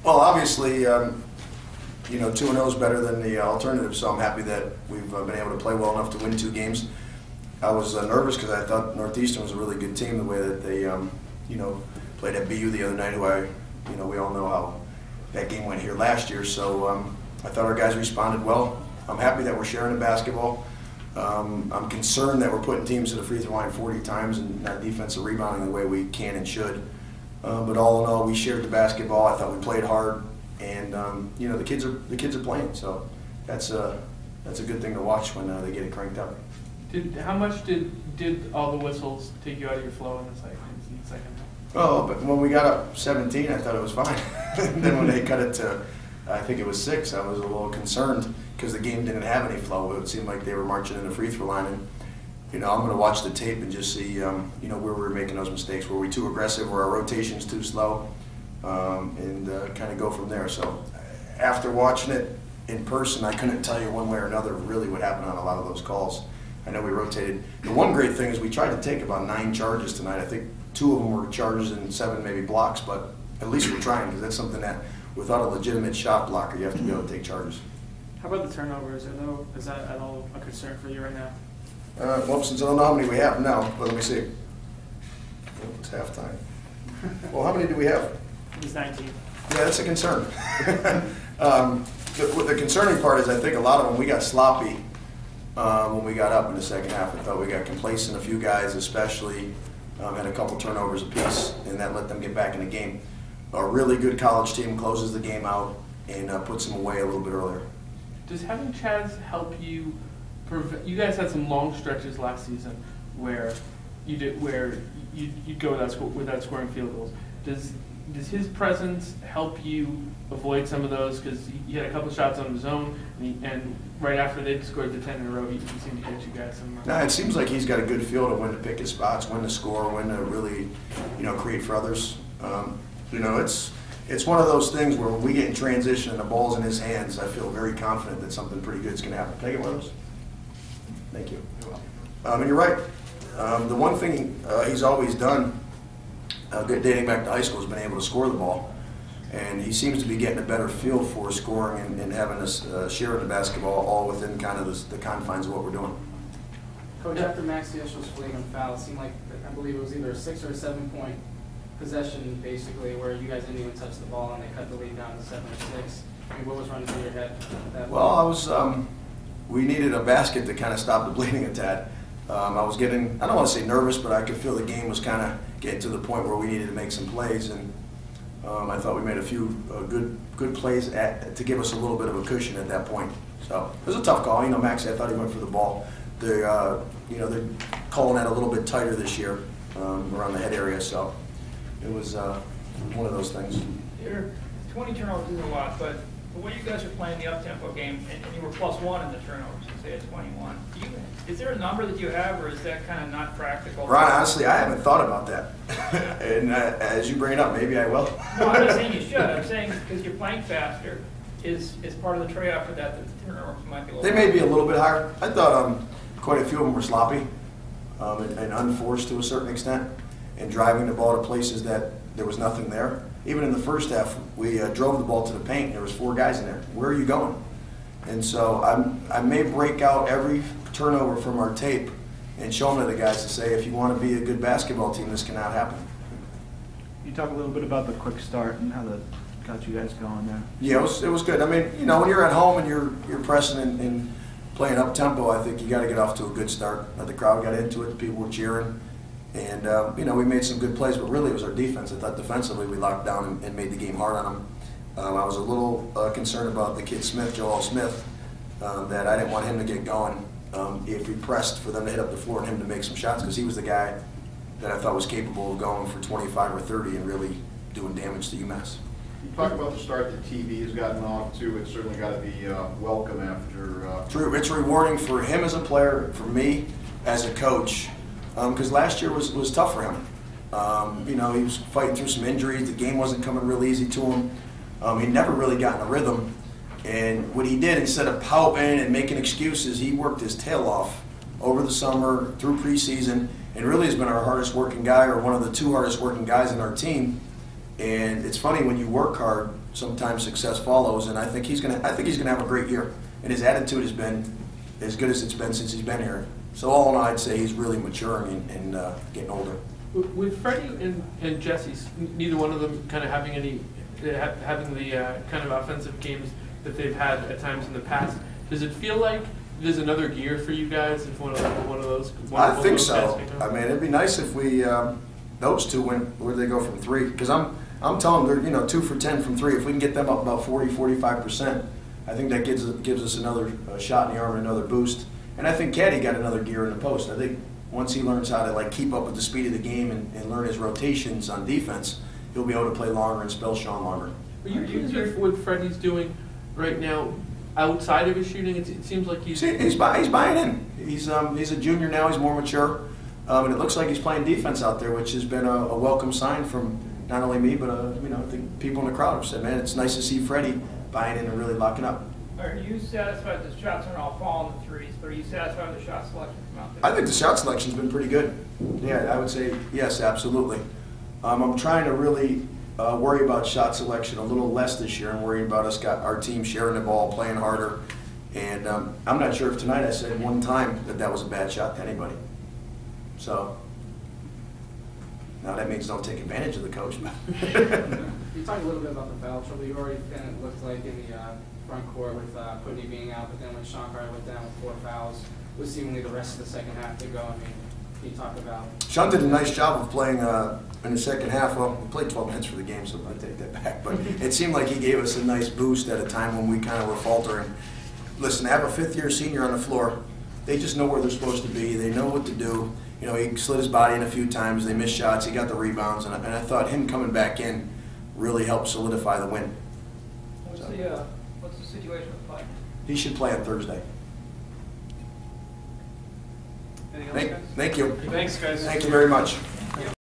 Well, obviously, you know, 2-0 is better than the alternative, so I'm happy that we've been able to play well enough to win 2 games. I was nervous because I thought Northeastern was a really good team the way that they, you know, played at BU the other night, who you know, we all know how that game went here last year. So I thought our guys responded well. I'm happy that we're sharing the basketball. I'm concerned that we're putting teams to the free throw line 40 times and not defensive rebounding the way we can and should. But all in all, we shared the basketball. I thought we played hard, and you know, the kids are playing. So that's a good thing to watch when they get it cranked up. How much did all the whistles take you out of your flow in the second half? Oh, but when we got up 17, I thought it was fine. And then when they cut it to, I think it was 6, I was a little concerned because the game didn't have any flow. It seemed like they were marching in the free throw line. And you know, I'm going to watch the tape and just see, you know, where we were making those mistakes. Were we too aggressive? Were our rotations too slow? And kind of go from there. So after watching it in person, I couldn't tell you one way or another really what happened on a lot of those calls. I know we rotated. The one great thing is we tried to take about 9 charges tonight. I think 2 of them were charges and 7 maybe blocks, but at least we're trying, because that's something that without a legitimate shot blocker, you have to be able to take charges. How about the turnovers? Is that at all a concern for you right now? Well, since I don't know how many we have now, but let me see. Oh, it's halftime. Well, how many do we have? It's 19. Yeah, that's a concern. The concerning part is I think a lot of them, we got sloppy when we got up in the second half. I thought we got complacent, a few guys especially had a couple turnovers apiece, and that let them get back in the game. A really good college team closes the game out and puts them away a little bit earlier. Does having Chaz help you prevent? You guys had some long stretches last season where you'd go without scoring field goals. Does his presence help you avoid some of those? Because he had a couple shots on his own, and right after they scored the 10 in a row, he seemed to get you guys some. No, it seems like he's got a good feel to when to pick his spots, when to score, when to really, you know, create for others. You know, it's one of those things where when we get in transition and the ball's in his hands, I feel very confident that something pretty good is going to happen. Take it with us. Thank you. And you're right. The one thing he's always done, dating back to high school, has been able to score the ball. And he seems to be getting a better feel for scoring and having us share the basketball all within kind of the confines of what we're doing. Coach, after Max Diesel's flagrant foul, it seemed like, I believe it was either a 6 or a 7-point possession, basically, where you guys didn't even touch the ball and they cut the lead down to 7 or 6. I mean, what was running through your head at that Well, I was, we needed a basket to kind of stop the bleeding a tad. I was getting, I don't want to say nervous, but I could feel the game was kind of getting to the point where we needed to make some plays, and I thought we made a few good plays to give us a little bit of a cushion at that point. So it was a tough call. You know, Max, I thought he went for the ball. They're calling that a little bit tighter this year around the head area, so it was one of those things. 20 turnovers is a lot, but the way you guys are playing the up-tempo game, and you were +1 in the turnovers, you say at 21. Is there a number that you have, or is that kind of not practical? Ron, honestly, I haven't thought about that. And as you bring it up, maybe I will. No, I'm not saying you should. I'm saying because you're playing faster is part of the trade-off for that the turnovers might be a little They may be a little bit higher. I thought quite a few of them were sloppy and unforced to a certain extent, and driving the ball to places that there was nothing there. Even in the first half, we drove the ball to the paint, and there was 4 guys in there. Where are you going? And so I may break out every turnover from our tape and show them to the guys to say, if you want to be a good basketball team, this cannot happen. You talk a little bit about the quick start and how that got you guys going there. Yeah, it was good. I mean, you know, when you're at home and you're pressing and playing up tempo, I think you got to get off to a good start. The crowd got into it, people were cheering, and you know, we made some good plays. But really, it was our defense. I thought defensively we locked down and made the game hard on them. I was a little concerned about the kid Smith, Joel Smith, that I didn't want him to get going. If we pressed for them to hit up the floor and him to make some shots, because he was the guy that I thought was capable of going for 25 or 30 and really doing damage to UMass. You talk about the start that TV has gotten off to. It's certainly got to be welcome after. True, it's rewarding for him as a player, for me as a coach, because last year was tough for him. You know, he was fighting through some injuries. The game wasn't coming real easy to him. He never really got in a rhythm. And what he did, instead of pouting and making excuses, he worked his tail off over the summer, through preseason, and really has been our hardest working guy, or one of the 2 hardest working guys in our team. And it's funny, when you work hard, sometimes success follows. And I think he's gonna have a great year. And his attitude has been as good as it's been since he's been here. So all in all, I'd say he's really maturing and getting older. With Freddie and Jesse, neither one of them kind of having the kind of offensive games that they've had at times in the past, does it feel like there's another gear for you guys if one of those? I think so. I mean, it'd be nice if we those two went. Where do they go from three? Because I'm telling them they're 2 for 10 from three. If we can get them up about 40-45%, I think that gives us another shot in the arm and another boost. And I think Caddy got another gear in the post. I think once he learns how to keep up with the speed of the game and learn his rotations on defense, he'll be able to play longer and spell Sean longer. Are you pleased with what Freddie's doing right now outside of his shooting? It seems like he's buying in. He's a junior now. He's more mature, and it looks like he's playing defense out there, which has been a welcome sign from not only me but I think people in the crowd have said, man, it's nice to see Freddie buying in and really locking up. Are you satisfied the shots aren't all falling the threes, but are you satisfied with the shot selection from out there? I think the shot selection's been pretty good. Yeah, I would say yes, absolutely. I'm trying to really worry about shot selection a little less this year. I'm worried about our team sharing the ball, playing harder. And I'm not sure if tonight I said one time that was a bad shot to anybody. So now that means don't take advantage of the coach. You talked a little bit about the foul trouble. You already kind of looked like in the front court with Putney being out, but then when Sean Carter went down with 4 fouls, with seemingly the rest of the second half to go, I mean, can you talk about? Sean did a nice job of playing in the second half. Well, we played 12 minutes for the game, so I take that back. But it seemed like he gave us a nice boost at a time when we kind of were faltering. Listen, to have a fifth-year senior on the floor, they just know where they're supposed to be. They know what to do. You know, he slid his body in a few times. They missed shots. He got the rebounds. And I thought him coming back in really helped solidify the win. What's the situation with Pike? He should play on Thursday. Anything else, guys? Thank you. Thanks, guys. Thank you very much.